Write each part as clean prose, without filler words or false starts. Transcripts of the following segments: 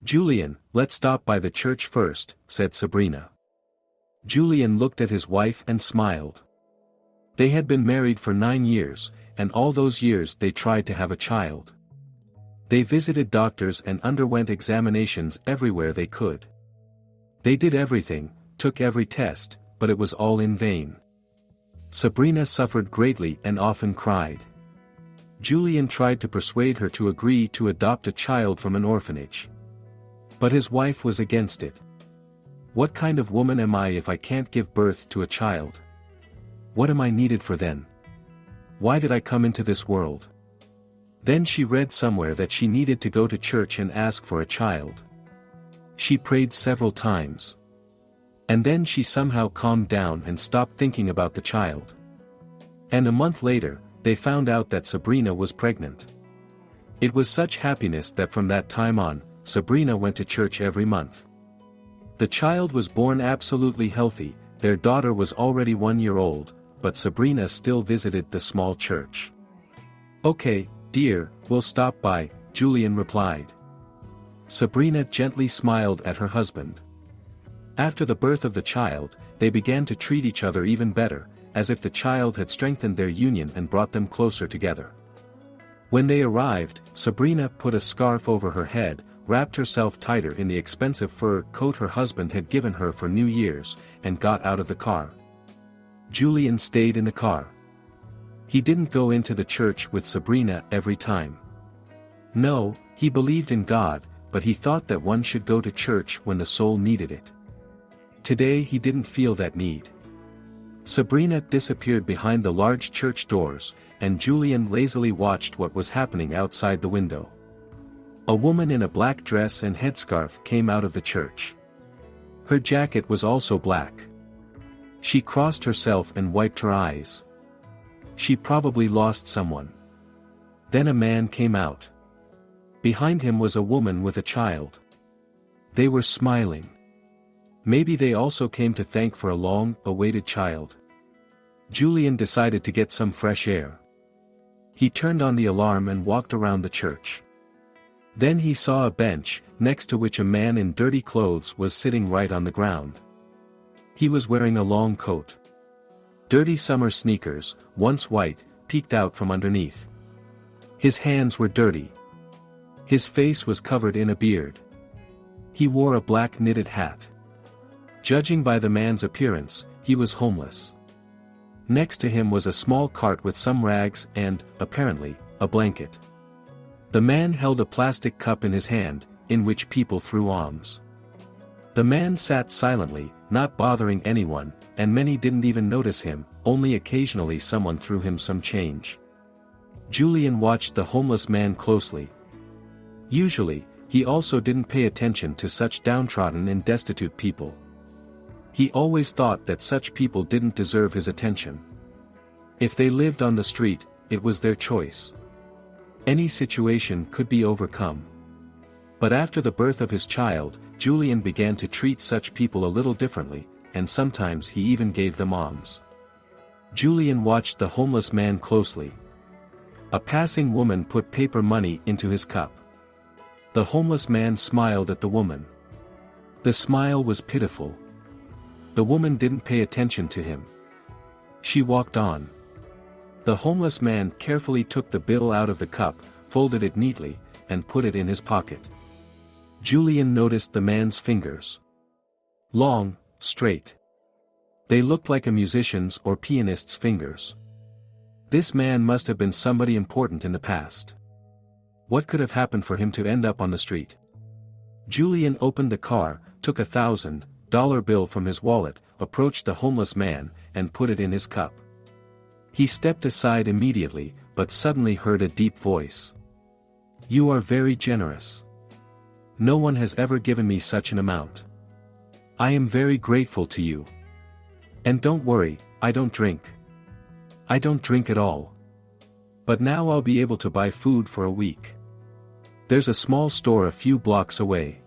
Julian, let's stop by the church first, said Sabrina. Julian looked at his wife and smiled. They had been married for 9 years, and all those years they tried to have a child. They visited doctors and underwent examinations everywhere they could. They did everything, took every test, but it was all in vain. Sabrina suffered greatly and often cried. Julian tried to persuade her to agree to adopt a child from an orphanage. But his wife was against it. What kind of woman am I if I can't give birth to a child? What am I needed for then? Why did I come into this world? Then she read somewhere that she needed to go to church and ask for a child. She prayed several times. And then she somehow calmed down and stopped thinking about the child. And a month later, they found out that Sabrina was pregnant. It was such happiness that from that time on, Sabrina went to church every month. The child was born absolutely healthy, their daughter was already 1 year old, but Sabrina still visited the small church. Okay, dear, we'll stop by, Julian replied. Sabrina gently smiled at her husband. After the birth of the child, they began to treat each other even better, as if the child had strengthened their union and brought them closer together. When they arrived, Sabrina put a scarf over her head, wrapped herself tighter in the expensive fur coat her husband had given her for New Year's, and got out of the car. Julian stayed in the car. He didn't go into the church with Sabrina every time. No, he believed in God, but he thought that one should go to church when the soul needed it. Today he didn't feel that need. Sabrina disappeared behind the large church doors, and Julian lazily watched what was happening outside the window. A woman in a black dress and headscarf came out of the church. Her jacket was also black. She crossed herself and wiped her eyes. She probably lost someone. Then a man came out. Behind him was a woman with a child. They were smiling. Maybe they also came to thank for a long-awaited child. Julian decided to get some fresh air. He turned on the alarm and walked around the church. Then he saw a bench, next to which a man in dirty clothes was sitting right on the ground. He was wearing a long coat. Dirty summer sneakers, once white, peeked out from underneath. His hands were dirty. His face was covered in a beard. He wore a black knitted hat. Judging by the man's appearance, he was homeless. Next to him was a small cart with some rags and, apparently, a blanket. The man held a plastic cup in his hand, in which people threw alms. The man sat silently, not bothering anyone, and many didn't even notice him, only occasionally someone threw him some change. Julian watched the homeless man closely. Usually, he also didn't pay attention to such downtrodden and destitute people. He always thought that such people didn't deserve his attention. If they lived on the street, it was their choice. Any situation could be overcome. But after the birth of his child, Julian began to treat such people a little differently, and sometimes he even gave them alms. Julian watched the homeless man closely. A passing woman put paper money into his cup. The homeless man smiled at the woman. The smile was pitiful. The woman didn't pay attention to him. She walked on. The homeless man carefully took the bill out of the cup, folded it neatly, and put it in his pocket. Julian noticed the man's fingers. Long, straight. They looked like a musician's or pianist's fingers. This man must have been somebody important in the past. What could have happened for him to end up on the street? Julian opened the car, took a $1,000 bill from his wallet, approached the homeless man, and put it in his cup. He stepped aside immediately, but suddenly heard a deep voice. "You are very generous. No one has ever given me such an amount. I am very grateful to you. And don't worry, I don't drink. I don't drink at all. But now I'll be able to buy food for a week. There's a small store a few blocks away.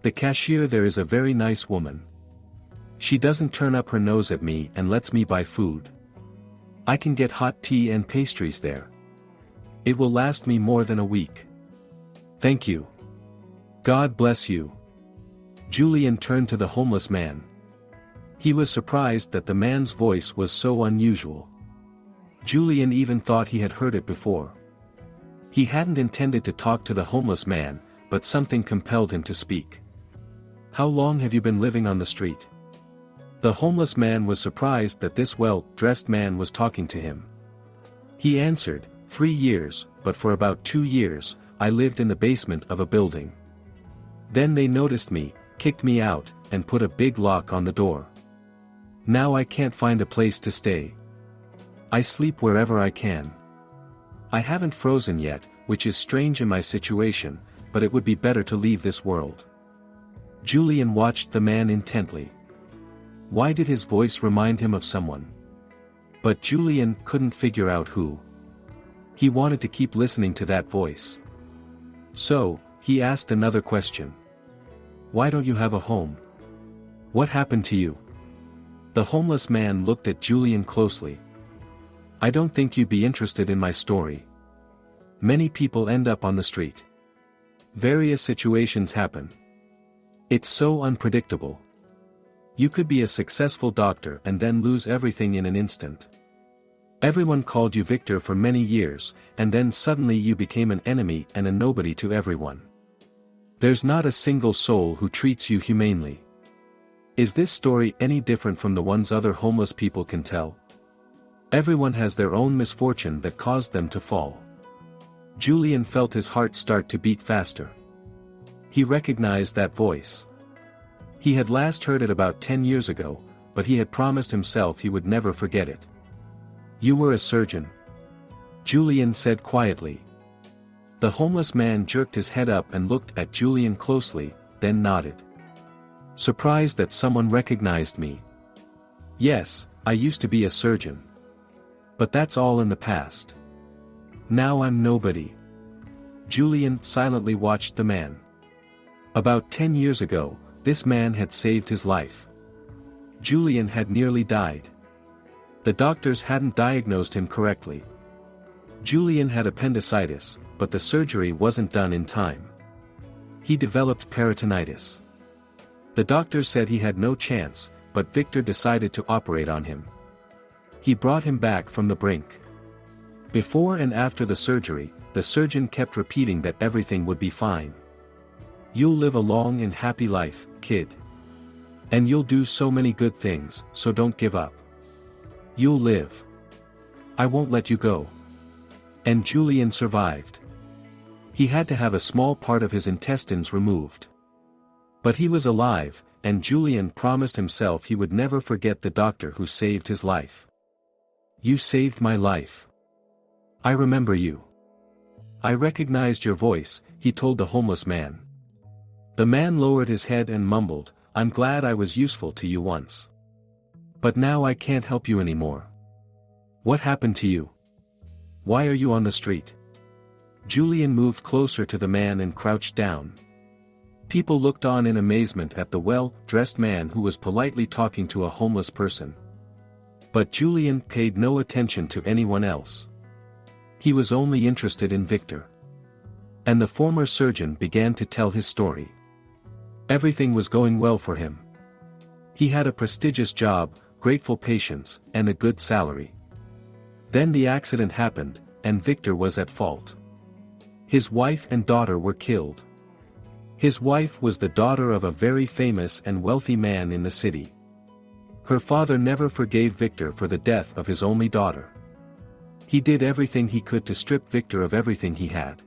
The cashier there is a very nice woman. She doesn't turn up her nose at me and lets me buy food. I can get hot tea and pastries there. It will last me more than a week. Thank you." God bless you. Julian turned to the homeless man. He was surprised that the man's voice was so unusual. Julian even thought he had heard it before. He hadn't intended to talk to the homeless man, but something compelled him to speak. How long have you been living on the street? The homeless man was surprised that this well-dressed man was talking to him. He answered, 3 years, but for about 2 years, I lived in the basement of a building. Then they noticed me, kicked me out, and put a big lock on the door. Now I can't find a place to stay. I sleep wherever I can. I haven't frozen yet, which is strange in my situation, but it would be better to leave this world. Julian watched the man intently. Why did his voice remind him of someone? But Julian couldn't figure out who. He wanted to keep listening to that voice. So, he asked another question. Why don't you have a home? What happened to you? The homeless man looked at Julian closely. I don't think you'd be interested in my story. Many people end up on the street. Various situations happen. It's so unpredictable. You could be a successful doctor and then lose everything in an instant. Everyone called you Victor for many years, and then suddenly you became an enemy and a nobody to everyone. There's not a single soul who treats you humanely. Is this story any different from the ones other homeless people can tell? Everyone has their own misfortune that caused them to fall. Julian felt his heart start to beat faster. He recognized that voice. He had last heard it about 10 years ago, but he had promised himself he would never forget it. You were a surgeon? Julian said quietly. The homeless man jerked his head up and looked at Julian closely, then nodded. Surprised that someone recognized me. Yes, I used to be a surgeon. But that's all in the past. Now I'm nobody. Julian silently watched the man. About 10 years ago, this man had saved his life. Julian had nearly died. The doctors hadn't diagnosed him correctly. Julian had appendicitis, but the surgery wasn't done in time. He developed peritonitis. The doctors said he had no chance, but Victor decided to operate on him. He brought him back from the brink. Before and after the surgery, the surgeon kept repeating that everything would be fine. You'll live a long and happy life, kid. And you'll do so many good things, so don't give up. You'll live. I won't let you go. And Julian survived. He had to have a small part of his intestines removed. But he was alive, and Julian promised himself he would never forget the doctor who saved his life. You saved my life. I remember you. I recognized your voice, he told the homeless man. The man lowered his head and mumbled, I'm glad I was useful to you once. But now I can't help you anymore. What happened to you? Why are you on the street? Julian moved closer to the man and crouched down. People looked on in amazement at the well-dressed man who was politely talking to a homeless person. But Julian paid no attention to anyone else. He was only interested in Victor. And the former surgeon began to tell his story. Everything was going well for him. He had a prestigious job, grateful patients, and a good salary. Then the accident happened, and Victor was at fault. His wife and daughter were killed. His wife was the daughter of a very famous and wealthy man in the city. Her father never forgave Victor for the death of his only daughter. He did everything he could to strip Victor of everything he had.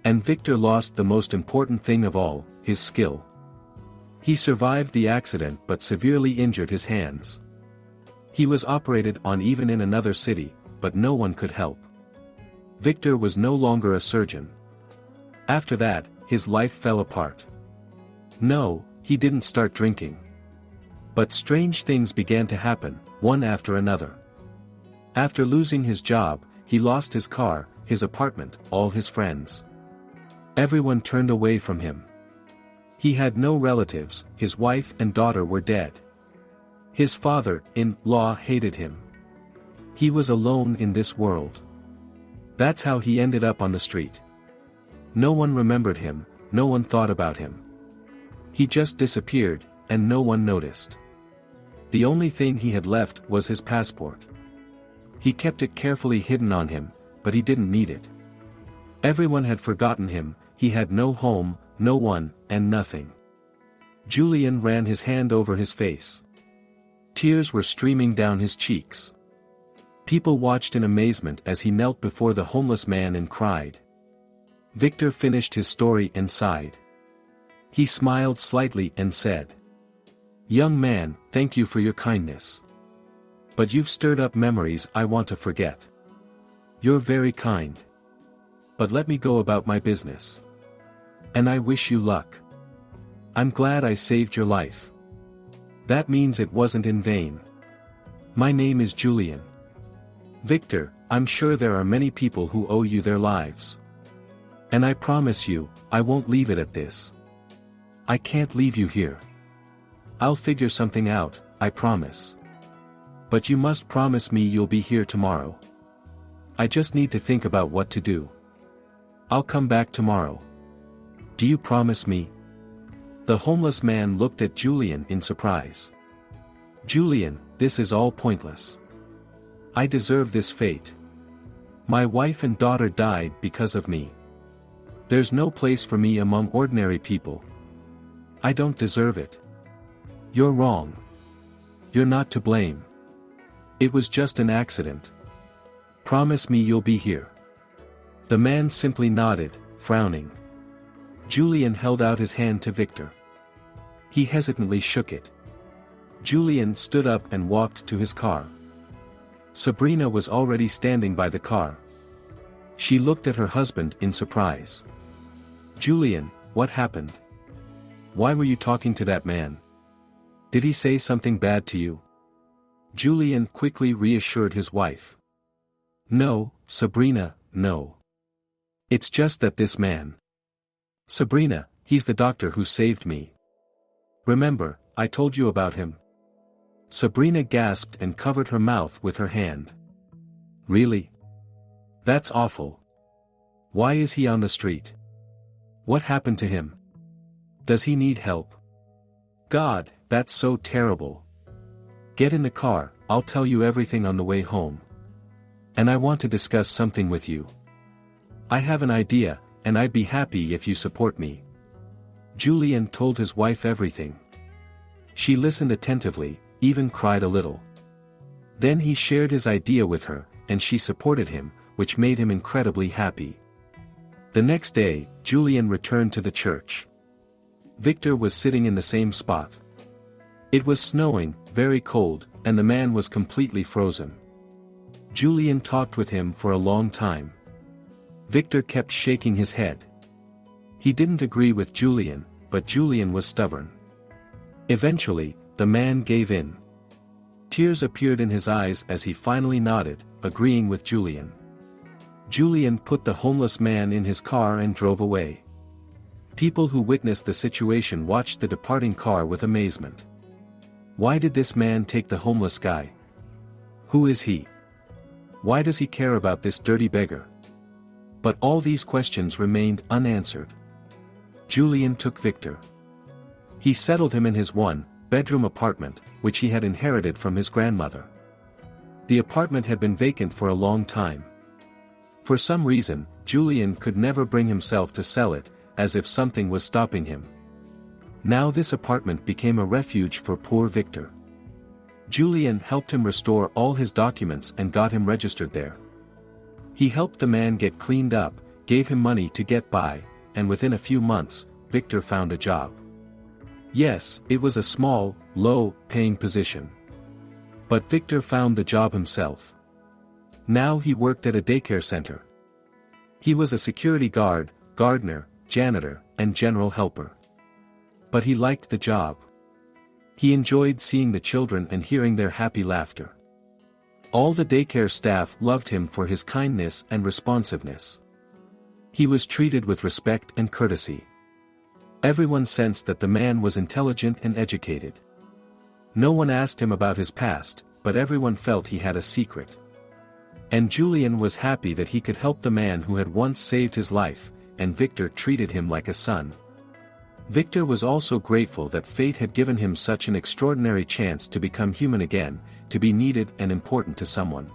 And Victor lost the most important thing of all, his skill. He survived the accident but severely injured his hands. He was operated on even in another city, but no one could help. Victor was no longer a surgeon. After that, his life fell apart. No, he didn't start drinking. But strange things began to happen, one after another. After losing his job, he lost his car, his apartment, all his friends. Everyone turned away from him. He had no relatives, his wife and daughter were dead. His father-in-law hated him. He was alone in this world. That's how he ended up on the street. No one remembered him, no one thought about him. He just disappeared, and no one noticed. The only thing he had left was his passport. He kept it carefully hidden on him, but he didn't need it. Everyone had forgotten him, he had no home, no one, and nothing. Julian ran his hand over his face. Tears were streaming down his cheeks. People watched in amazement as he knelt before the homeless man and cried. Victor finished his story and sighed. He smiled slightly and said, "Young man, thank you for your kindness. But you've stirred up memories I want to forget. You're very kind. But let me go about my business. And I wish you luck. I'm glad I saved your life. That means it wasn't in vain. My name is Julian. Victor, I'm sure there are many people who owe you their lives. And I promise you, I won't leave it at this. I can't leave you here. I'll figure something out, I promise. But you must promise me you'll be here tomorrow. I just need to think about what to do. I'll come back tomorrow. Do you promise me?" The homeless man looked at Julian in surprise. "Julian, this is all pointless. I deserve this fate. My wife and daughter died because of me. There's no place for me among ordinary people. I don't deserve it. You're wrong. You're not to blame. It was just an accident. Promise me you'll be here." The man simply nodded, frowning. Julian held out his hand to Victor. He hesitantly shook it. Julian stood up and walked to his car. Sabrina was already standing by the car. She looked at her husband in surprise. "Julian, what happened? Why were you talking to that man? Did he say something bad to you?" Julian quickly reassured his wife. "No, Sabrina, no. It's just that this man. Sabrina, he's the doctor who saved me. Remember, I told you about him?" Sabrina gasped and covered her mouth with her hand. "Really? That's awful. Why is he on the street? What happened to him? Does he need help? God, that's so terrible. Get in the car, I'll tell you everything on the way home. And I want to discuss something with you. I have an idea, and I'd be happy if you support me." Julian told his wife everything. She listened attentively, even cried a little. Then he shared his idea with her, and she supported him, which made him incredibly happy. The next day, Julian returned to the church. Victor was sitting in the same spot. It was snowing, very cold, and the man was completely frozen. Julian talked with him for a long time. Victor kept shaking his head. He didn't agree with Julian, but Julian was stubborn. Eventually, the man gave in. Tears appeared in his eyes as he finally nodded, agreeing with Julian. Julian put the homeless man in his car and drove away. People who witnessed the situation watched the departing car with amazement. Why did this man take the homeless guy? Who is he? Why does he care about this dirty beggar? But all these questions remained unanswered. Julian took Victor. He settled him in his one-bedroom apartment, which he had inherited from his grandmother. The apartment had been vacant for a long time. For some reason, Julian could never bring himself to sell it, as if something was stopping him. Now this apartment became a refuge for poor Victor. Julian helped him restore all his documents and got him registered there. He helped the man get cleaned up, gave him money to get by, and within a few months, Victor found a job. Yes, it was a small, low-paying position. But Victor found the job himself. Now he worked at a daycare center. He was a security guard, gardener, janitor, and general helper. But he liked the job. He enjoyed seeing the children and hearing their happy laughter. All the daycare staff loved him for his kindness and responsiveness. He was treated with respect and courtesy. Everyone sensed that the man was intelligent and educated. No one asked him about his past, but everyone felt he had a secret. And Julian was happy that he could help the man who had once saved his life, and Victor treated him like a son. Victor was also grateful that fate had given him such an extraordinary chance to become human again, to be needed and important to someone.